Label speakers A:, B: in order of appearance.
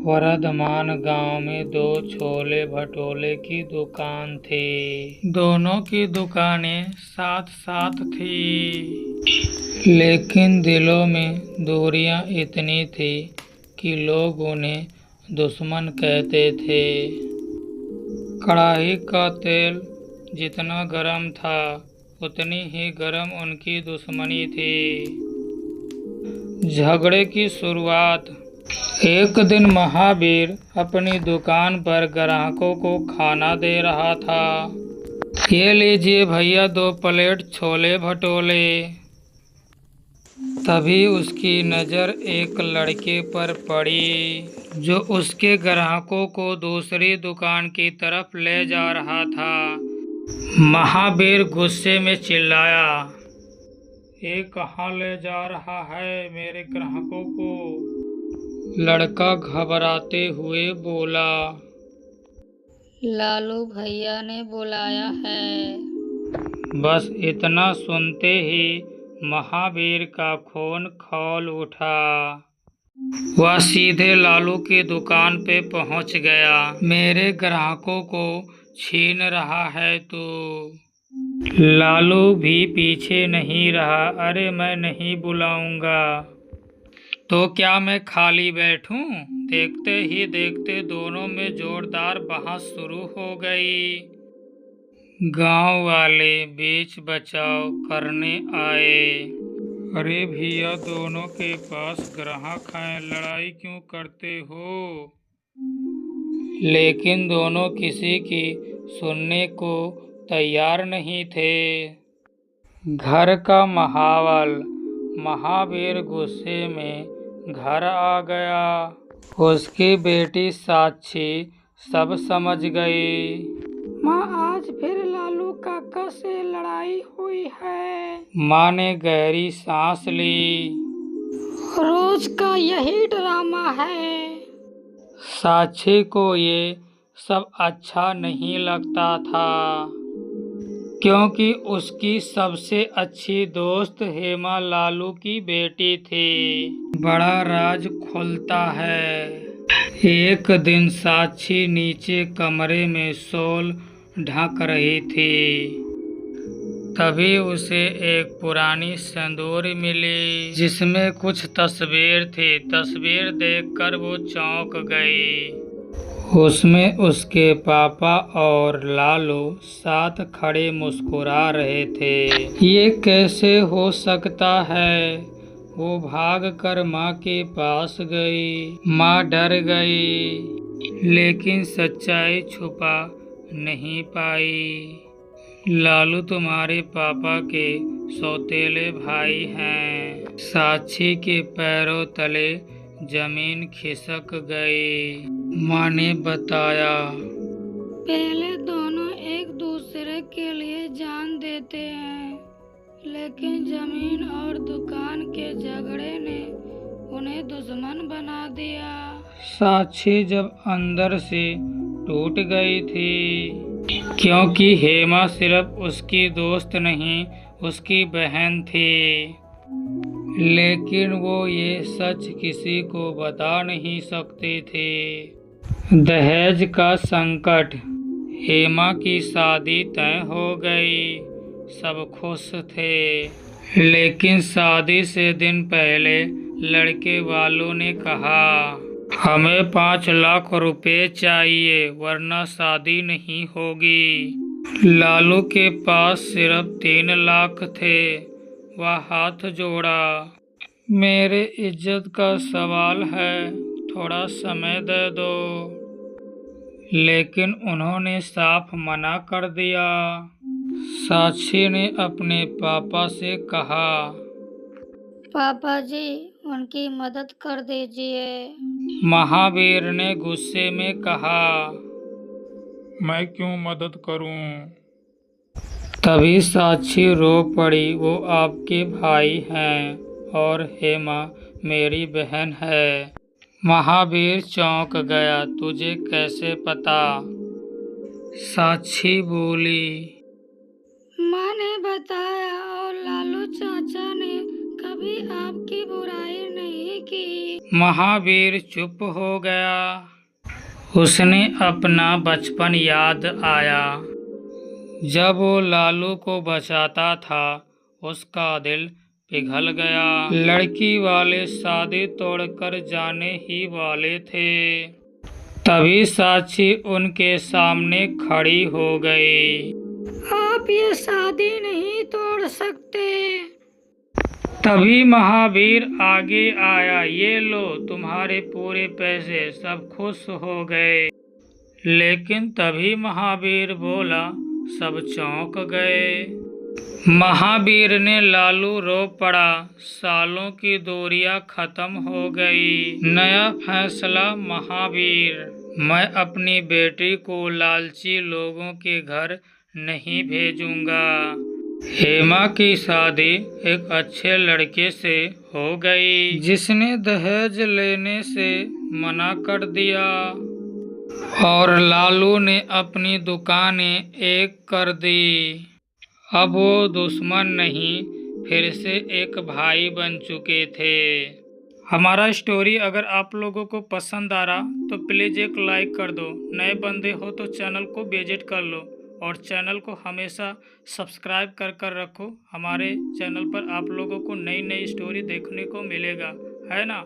A: वर्धमान गांव में दो छोले भटूरे की दुकान थी। दोनों की दुकानें साथ साथ थी, लेकिन दिलों में दूरियां इतनी थी कि लोग उन्हें दुश्मन कहते थे। कढ़ाई का तेल जितना गर्म था, उतनी ही गर्म उनकी दुश्मनी थी। झगड़े की शुरुआत। एक दिन महावीर अपनी दुकान पर ग्राहकों को खाना दे रहा था। ये लीजिए भैया 2 प्लेट छोले भटूरे। तभी उसकी नज़र एक लड़के पर पड़ी, जो उसके ग्राहकों को दूसरी दुकान की तरफ ले जा रहा था। महावीर गुस्से में चिल्लाया, ये कहाँ ले जा रहा है मेरे ग्राहकों को? लड़का घबराते हुए बोला,
B: लालू भैया ने बुलाया है।
A: बस इतना सुनते ही महावीर का खून खौल उठा। वह सीधे लालू की दुकान पे पहुंच गया। मेरे ग्राहकों को छीन रहा है तू? लालू भी पीछे नहीं रहा। अरे मैं नहीं बुलाऊंगा तो क्या मैं खाली बैठूं? देखते ही देखते दोनों में जोरदार बहस शुरू हो गई। गांव वाले बीच बचाव करने आए। अरे भैया, दोनों के पास ग्राहक हैं, लड़ाई क्यों करते हो? लेकिन दोनों किसी की सुनने को तैयार नहीं थे। घर का माहौल। महावीर गुस्से में घर आ गया। उसकी बेटी साक्षी सब समझ गई। माँ, आज फिर लालू काका से लड़ाई हुई है। माँ ने गहरी सांस ली। रोज का यही ड्रामा है। साक्षी को ये सब अच्छा नहीं लगता था, क्योंकि उसकी सबसे अच्छी दोस्त हेमा लालू की बेटी थी। बड़ा राज खुलता है। एक दिन साक्षी नीचे कमरे में शॉल ढक रही थी। तभी उसे एक पुरानी संदूक मिली, जिसमें कुछ तस्वीर थी। तस्वीर देखकर वो चौंक गई। उसमें उसके पापा और लालू साथ खड़े मुस्कुरा रहे थे। ये कैसे हो सकता है? वो भागकर माँ के पास गई। माँ डर गई, लेकिन सच्चाई छुपा नहीं पाई। लालू तुम्हारे पापा के सौतेले भाई हैं। साक्षी के पैरों तले जमीन खिसक गई। माँ ने बताया,
B: पहले दोनों एक दूसरे के लिए जान देते हैं, लेकिन जमीन और दुकान के झगड़े ने उन्हें दुश्मन बना दिया।
A: साक्षी जब अंदर से टूट गई थी, क्योंकि हेमा सिर्फ उसकी दोस्त नहीं, उसकी बहन थी। लेकिन वो ये सच किसी को बता नहीं सकते थे। दहेज का संकट। हेमा की शादी तय हो गई। सब खुश थे, लेकिन शादी से दिन पहले लड़के वालों ने कहा, हमें 5 लाख रुपए चाहिए, वरना शादी नहीं होगी। लालू के पास सिर्फ 3 लाख थे। वह हाथ जोड़ा, मेरे इज्जत का सवाल है, थोड़ा समय दे दो। लेकिन उन्होंने साफ मना कर दिया। साक्षी ने अपने पापा से कहा,
B: पापा जी, उनकी मदद कर दीजिए।
A: महावीर ने गुस्से में कहा, मैं क्यों मदद करूं? तभी साक्षी रो पड़ी, वो आपके भाई हैं और हेमा मेरी बहन है। महावीर चौंक गया, तुझे कैसे पता? साक्षी बोली,
B: माँ ने बताया और लालू चाचा ने कभी आपकी बुराई नहीं की।
A: महावीर चुप हो गया। उसने अपना बचपन याद आया। जब वो लालू को बचाता था, उसका दिल पिघल गया। लड़की वाले शादी तोड़कर जाने ही वाले थे। तभी साक्षी उनके सामने खड़ी हो गई।
B: आप ये शादी नहीं तोड़ सकते।
A: तभी महावीर आगे आया। ये लो तुम्हारे पूरे पैसे, सब खुश हो गए। लेकिन तभी महावीर बोला, सब चौंक गए। महावीर ने लालू रो पड़ा। सालों की दूरियां खत्म हो गई। नया फैसला महावीर, मैं अपनी बेटी को लालची लोगों के घर नहीं भेजूंगा। हेमा की शादी एक अच्छे लड़के से हो गई, जिसने दहेज लेने से मना कर दिया। और लालू ने अपनी दुकानें एक कर दी। अब वो दुश्मन नहीं, फिर से एक भाई बन चुके थे। हमारा स्टोरी अगर आप लोगों को पसंद आ रहा तो प्लीज़ एक लाइक कर दो। नए बंदे हो तो चैनल को विजिट कर लो और चैनल को हमेशा सब्सक्राइब कर रखो। हमारे चैनल पर आप लोगों को नई नई स्टोरी देखने को मिलेगा, है ना।